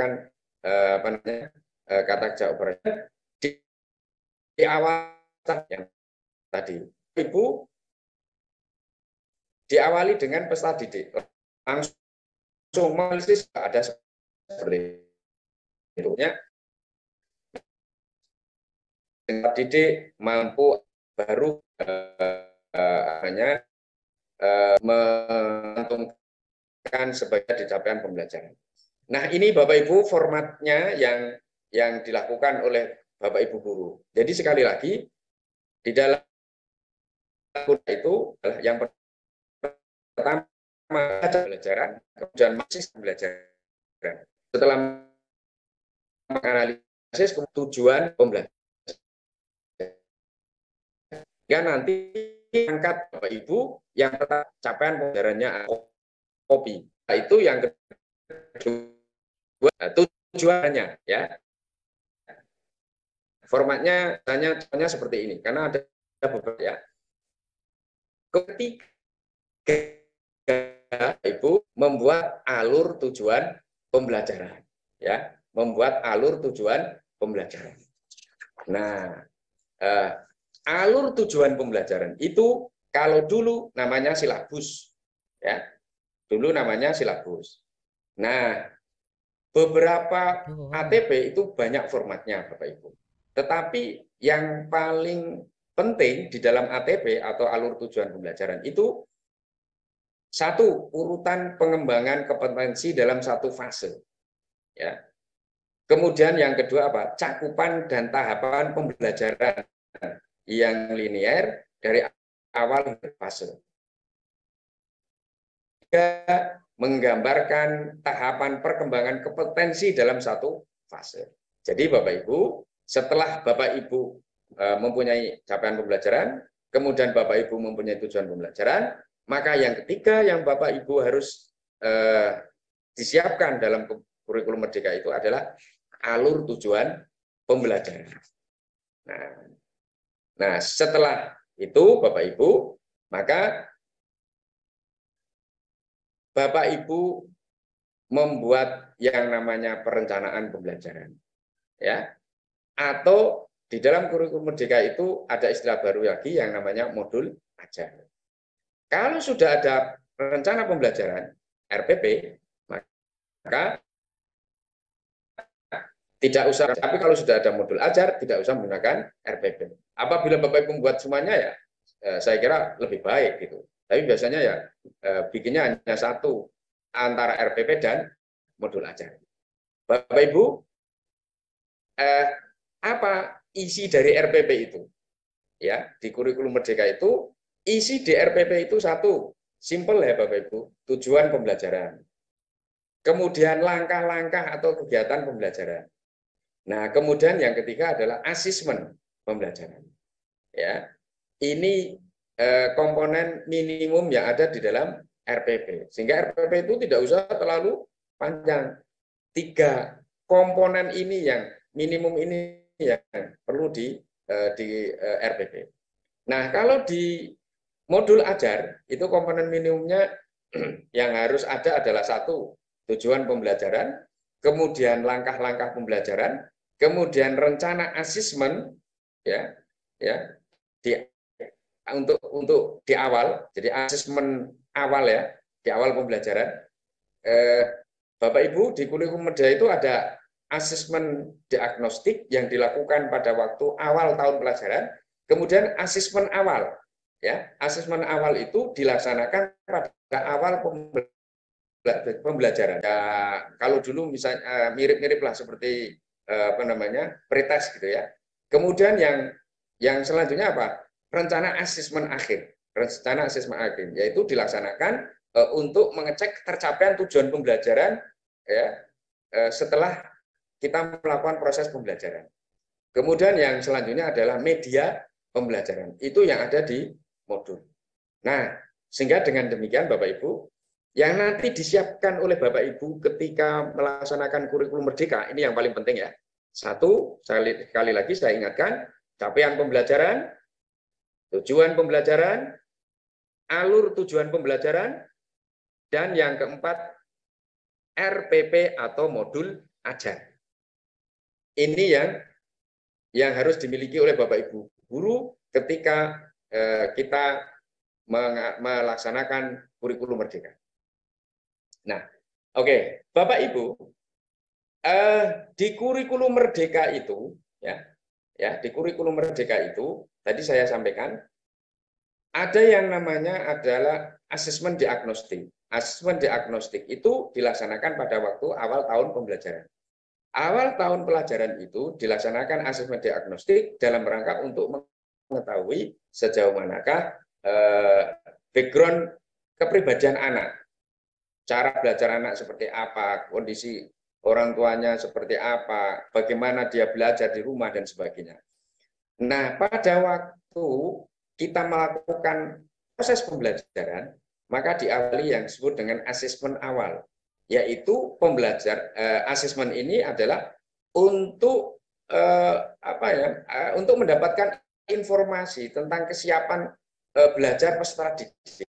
kan apa namanya kata kerja operasi di awal yang tadi. Ibu diawali dengan peserta didik, langsung menulis ada seperti itu. Didik mampu baru hanya menentukan sebagai capaian pembelajaran. Nah, ini Bapak Ibu formatnya yang dilakukan oleh Bapak Ibu guru. Jadi sekali lagi di dalam itu yang pertama pembelajaran, kemudian masih pembelajaran. Setelah menganalisis tujuan pembelajaran, ya nanti angkat Bapak Ibu yang pertama capaian pembelajarannya kopi. Nah, itu yang kedua tujuannya ya. Formatnya hanya seperti ini karena ada beberapa ya. Ketiga Ibu membuat alur tujuan pembelajaran ya, membuat alur tujuan pembelajaran. Nah, alur tujuan pembelajaran itu kalau dulu namanya silabus ya. Dulu namanya silabus. Nah, beberapa ATP itu banyak formatnya Bapak Ibu. Tetapi yang paling penting di dalam ATP atau alur tujuan pembelajaran itu satu, urutan pengembangan kompetensi dalam satu fase. Ya. Kemudian yang kedua apa? Cakupan dan tahapan pembelajaran yang linear dari awal fase. Menggambarkan tahapan perkembangan kompetensi dalam satu fase. Jadi Bapak Ibu, setelah Bapak Ibu mempunyai capaian pembelajaran, kemudian Bapak Ibu mempunyai tujuan pembelajaran, maka yang ketiga yang Bapak Ibu harus disiapkan dalam kurikulum Merdeka itu adalah alur tujuan pembelajaran. Nah, setelah itu Bapak Ibu, maka Bapak Ibu membuat yang namanya perencanaan pembelajaran. Ya. Atau di dalam kurikulum Merdeka itu ada istilah baru lagi yang namanya modul ajar. Kalau sudah ada rencana pembelajaran RPP, maka tidak usah, tapi kalau sudah ada modul ajar tidak usah menggunakan RPP. Apabila Bapak Ibu membuat semuanya ya saya kira lebih baik gitu. Tapi biasanya ya bikinnya hanya satu antara RPP dan modul ajar. Bapak Ibu, apa isi dari RPP itu? Ya, di kurikulum Merdeka itu isi di RPP itu satu, simple ya Bapak Ibu, tujuan pembelajaran. Kemudian langkah-langkah atau kegiatan pembelajaran. Nah, kemudian yang ketiga adalah asesmen pembelajaran. Ya, ini komponen minimum yang ada di dalam RPP. Sehingga RPP itu tidak usah terlalu panjang. 3 komponen ini yang minimum ini yang perlu di RPP. Nah, kalau di modul ajar itu komponen minimumnya yang harus ada adalah satu, tujuan pembelajaran, kemudian langkah-langkah pembelajaran, kemudian rencana asesmen ya untuk di awal, jadi asesmen awal ya, di awal pembelajaran. Bapak Ibu di kurikulum Merdeka itu ada asesmen diagnostik yang dilakukan pada waktu awal tahun pelajaran, kemudian asesmen awal. Ya, asesmen awal itu dilaksanakan pada awal pembelajaran. Ya, kalau dulu misalnya mirip-mirip lah seperti apa namanya pretest gitu ya. Kemudian yang selanjutnya apa? Rencana asesmen akhir. Rencana asesmen akhir yaitu dilaksanakan untuk mengecek tercapaian tujuan pembelajaran ya setelah kita melakukan proses pembelajaran. Kemudian yang selanjutnya adalah media pembelajaran. Itu yang ada di modul. Nah, sehingga dengan demikian Bapak Ibu, yang nanti disiapkan oleh Bapak Ibu ketika melaksanakan kurikulum Merdeka, ini yang paling penting ya. Satu, sekali lagi saya ingatkan, capaian pembelajaran, tujuan pembelajaran, alur tujuan pembelajaran, dan yang keempat, RPP atau modul ajar. Ini yang harus dimiliki oleh Bapak Ibu guru ketika kita melaksanakan kurikulum merdeka. Nah, oke, Bapak Ibu, di kurikulum merdeka itu, di kurikulum merdeka itu tadi saya sampaikan ada yang namanya adalah asesmen diagnostik. Asesmen diagnostik itu dilaksanakan pada waktu awal tahun pembelajaran. Awal tahun pelajaran itu dilaksanakan asesmen diagnostik dalam rangka untuk mengetahui sejauh manakah background kepribadian anak. Cara belajar anak seperti apa, kondisi orang tuanya seperti apa, bagaimana dia belajar di rumah, dan sebagainya. Nah, pada waktu kita melakukan proses pembelajaran, maka diawali yang disebut dengan asesmen awal, yaitu asesmen ini adalah untuk untuk mendapatkan informasi tentang kesiapan belajar peserta didik.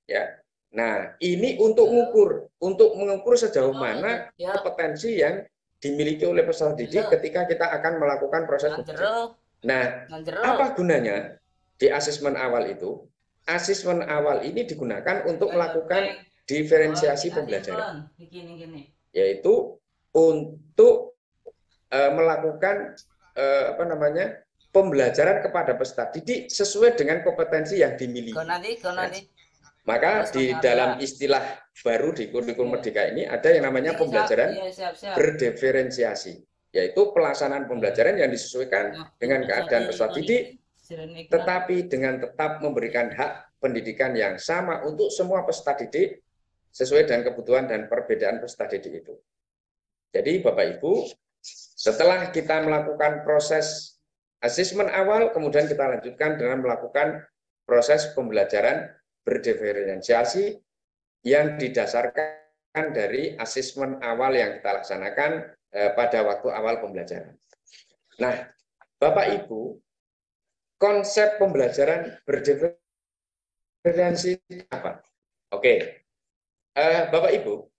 Ya. Nah, ini untuk mengukur sejauh mana kompetensi yang dimiliki oleh peserta didik ketika kita akan melakukan proses pembelajaran. Nah, apa gunanya di asesmen awal itu? Asesmen awal ini digunakan untuk melakukan diferensiasi pembelajaran, yaitu untuk melakukan pembelajaran kepada peserta didik sesuai dengan kompetensi yang dimiliki. Maka di dalam istilah baru di kurikulum merdeka ini ada yang namanya pembelajaran berdiferensiasi, yaitu pelaksanaan pembelajaran yang disesuaikan dengan keadaan peserta didik, tetapi dengan tetap memberikan hak pendidikan yang sama untuk semua peserta didik sesuai dengan kebutuhan dan perbedaan peserta didik itu. Jadi Bapak Ibu, setelah kita melakukan proses asesmen awal, kemudian kita lanjutkan dengan melakukan proses pembelajaran berdiferensiasi yang didasarkan dari asesmen awal yang kita laksanakan pada waktu awal pembelajaran. Nah, Bapak Ibu, konsep pembelajaran berdiferensiasi apa? Oke, Bapak Ibu,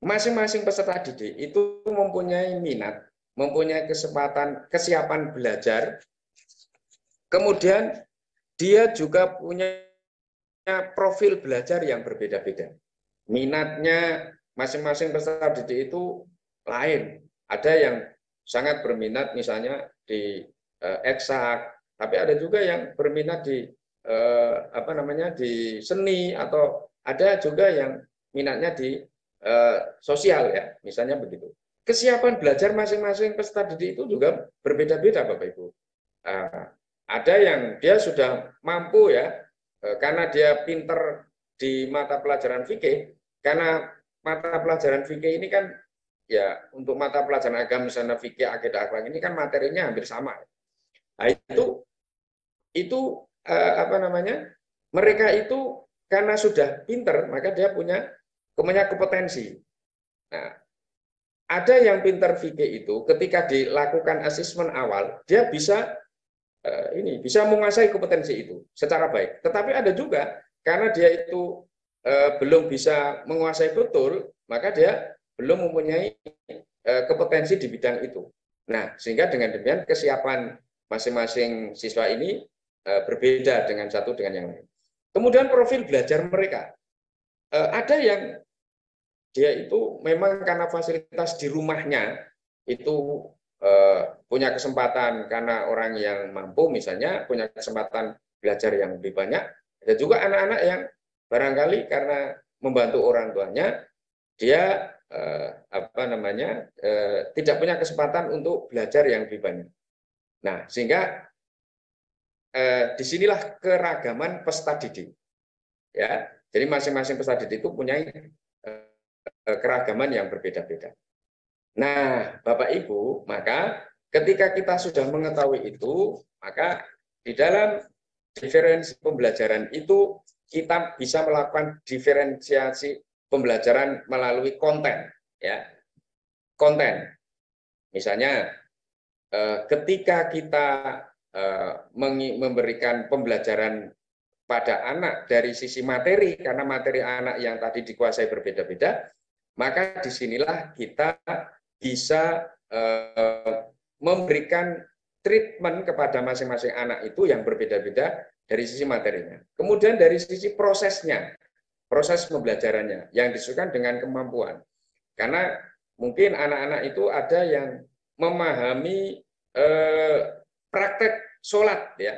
masing-masing peserta didik itu mempunyai minat, mempunyai kesiapan belajar, kemudian dia juga punya profil belajar yang berbeda-beda. Minatnya masing-masing peserta didik itu lain. Ada yang sangat berminat misalnya di eksak, tapi ada juga yang berminat di di seni, atau ada juga yang minatnya di sosial, ya, misalnya begitu. Kesiapan belajar masing-masing peserta didik itu juga berbeda-beda, Bapak Ibu. Ada yang dia sudah mampu, ya, karena dia pinter di mata pelajaran fikih, karena mata pelajaran fikih ini kan, ya, untuk mata pelajaran agama misalnya fikih, akidah, akhlak ini kan materinya hampir sama. Nah, itu mereka itu karena sudah pinter, maka dia punya kompetensi. Nah, ada yang pinter fikih itu ketika dilakukan asesmen awal, dia bisa menguasai kompetensi itu secara baik. Tetapi ada juga karena dia itu belum bisa menguasai betul, maka dia belum mempunyai kompetensi di bidang itu. Nah, sehingga dengan demikian kesiapan masing-masing siswa ini berbeda dengan satu dengan yang lain. Kemudian profil belajar mereka. Ada yang dia itu memang karena fasilitas di rumahnya itu punya kesempatan karena orang yang mampu, misalnya punya kesempatan belajar yang lebih banyak. Ada juga anak-anak yang barangkali karena membantu orang tuanya, dia tidak punya kesempatan untuk belajar yang lebih banyak. Nah, sehingga disinilah keragaman peserta didik. Ya, jadi masing-masing peserta didik itu punya keragaman yang berbeda-beda. Nah, Bapak Ibu, maka ketika kita sudah mengetahui itu, maka di dalam diferensi pembelajaran itu kita bisa melakukan diferensiasi pembelajaran melalui konten, ya. Konten. Misalnya ketika kita memberikan pembelajaran pada anak dari sisi materi, karena materi anak yang tadi dikuasai berbeda-beda, maka disinilah kita bisa memberikan treatment kepada masing-masing anak itu yang berbeda-beda dari sisi materinya. Kemudian dari sisi prosesnya, proses pembelajarannya yang disesuaikan dengan kemampuan. Karena mungkin anak-anak itu ada yang memahami praktek sholat, ya,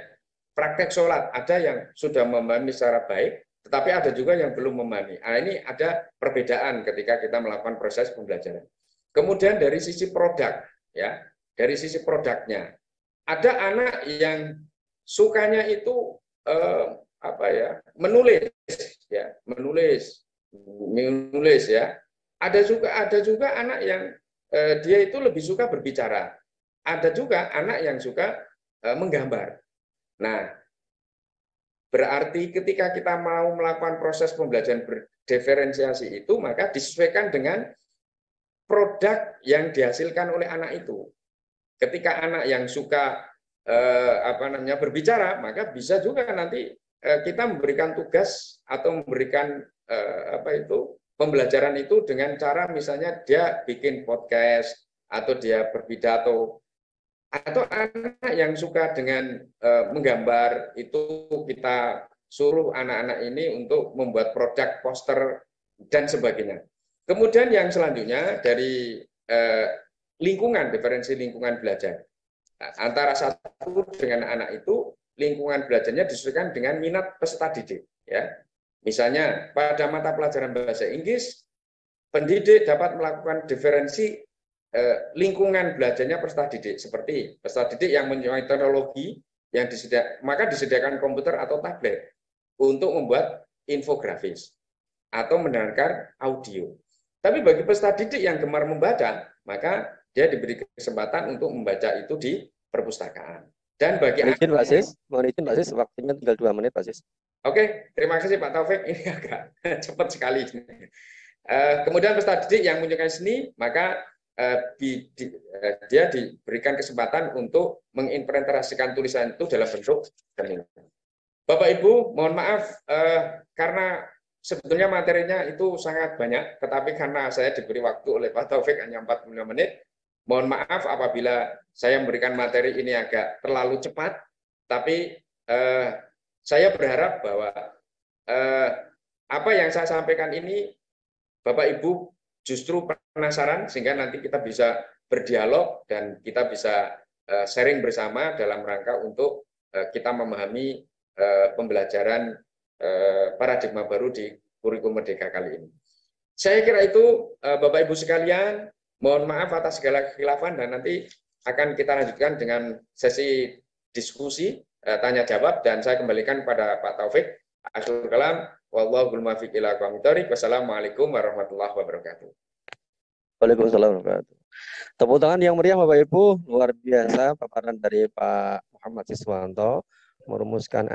praktek sholat. Ada yang sudah memahami secara baik, tetapi ada juga yang belum memahami. Nah, ini ada perbedaan ketika kita melakukan proses pembelajaran. Kemudian dari sisi produk, ya, dari sisi produknya, ada anak yang sukanya itu menulis, ya, menulis, ya. Ada juga anak yang dia itu lebih suka berbicara. Ada juga anak yang suka menggambar. Nah, berarti ketika kita mau melakukan proses pembelajaran berdiferensiasi itu, maka disesuaikan dengan produk yang dihasilkan oleh anak itu. Ketika anak yang suka berbicara, maka bisa juga nanti kita memberikan tugas atau memberikan pembelajaran itu dengan cara misalnya dia bikin podcast atau dia berpidato. Atau anak yang suka dengan menggambar, itu kita suruh anak-anak ini untuk membuat produk, poster, dan sebagainya. Kemudian yang selanjutnya dari lingkungan, diferensi lingkungan belajar. Antara satu dengan anak itu, lingkungan belajarnya disesuaikan dengan minat peserta didik. Ya. Misalnya pada mata pelajaran bahasa Inggris, pendidik dapat melakukan diferensi lingkungan belajarnya peserta didik, seperti peserta didik yang menyukai teknologi yang maka disediakan komputer atau tablet untuk membuat infografis atau mendengarkan audio. Tapi bagi peserta didik yang gemar membaca, maka dia diberi kesempatan untuk membaca itu di perpustakaan. Dan bagi mohon izin Pak Sis, waktunya tinggal 2 menit Pak Sis. Oke, terima kasih Pak Taufik. Ini agak cepat sekali. Kemudian peserta didik yang menyukai seni, maka dia diberikan kesempatan untuk mengimplementasikan tulisan itu dalam bentuk seni. Bapak Ibu, mohon maaf karena sebetulnya materinya itu sangat banyak, tetapi karena saya diberi waktu oleh Pak Taufik hanya 45 menit, mohon maaf apabila saya memberikan materi ini agak terlalu cepat, tapi saya berharap bahwa apa yang saya sampaikan ini Bapak Ibu justru penasaran sehingga nanti kita bisa berdialog dan kita bisa sharing bersama dalam rangka untuk kita memahami pembelajaran paradigma baru di kurikulum Merdeka kali ini. Saya kira itu Bapak Ibu sekalian, mohon maaf atas segala kekhilafan dan nanti akan kita lanjutkan dengan sesi diskusi tanya jawab dan saya kembalikan pada Pak Taufik. Akhirul kalam, wallahul muwaffiq ila aqwamit thoriq. Wassalamualaikum warahmatullahi wabarakatuh. Waalaikumsalam warahmatullahi wabarakatuh. Tepuk tangan yang meriah Bapak Ibu, luar biasa paparan dari Pak Muhammad Siswanto merumuskan